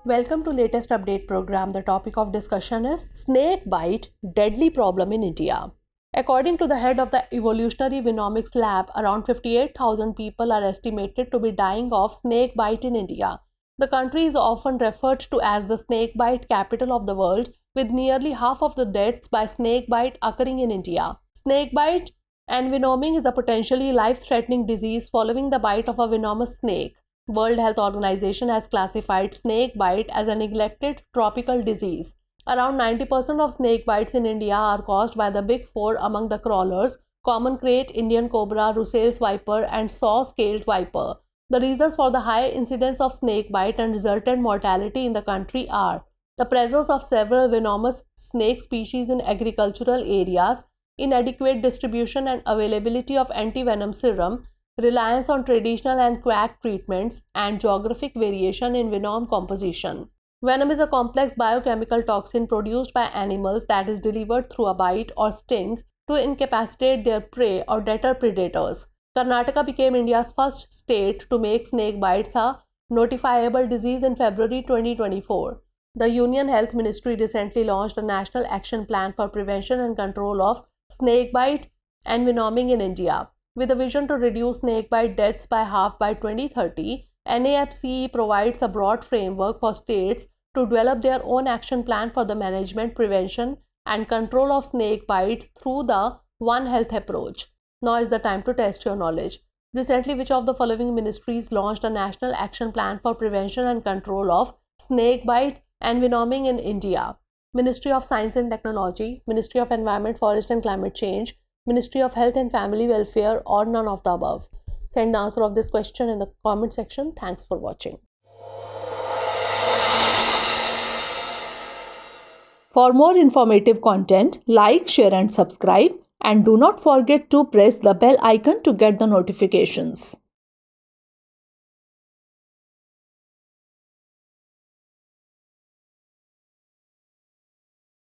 Welcome to latest update program. The topic of discussion is snake bite, deadly problem in India. According to the head of the Evolutionary Venomics Lab, around 58,000 people are estimated to be dying of snake bite in India. The country is often referred to as the snake bite capital of the world, with nearly half of the deaths by snake bite occurring in India. Snake bite envenoming is a potentially life-threatening disease following the bite of a venomous snake. World Health Organization has classified snake bite as a neglected tropical disease. Around 90% of snake bites in India are caused by the big four among the crawlers: common krait, Indian cobra, Russell's viper, and saw-scaled viper. The reasons for the high incidence of snake bite and resultant mortality in the country are the presence of several venomous snake species in agricultural areas, inadequate distribution and availability of anti-venom serum, reliance on traditional and quack treatments, and geographic variation in venom composition. Venom is a complex biochemical toxin produced by animals that is delivered through a bite or sting to incapacitate their prey or deter predators. Karnataka became India's first state to make snake bites a notifiable disease in February 2024. The Union Health Ministry recently launched a national action plan for prevention and control of snake bite and venoming in India. With a vision to reduce snakebite deaths by half by 2030, NAFCE provides a broad framework for states to develop their own action plan for the management, prevention, and control of snake bites through the One Health approach. Now is the time to test your knowledge. Recently, which of the following ministries launched a national action plan for prevention and control of snake bite and venoming in India? Ministry of Science and Technology, Ministry of Environment, Forest and Climate Change, Ministry of Health and Family Welfare, or none of the above? Send the answer of this question in the comment section. Thanks for watching. For more informative content, like, share and subscribe, and do not forget to press the bell icon to get the notifications.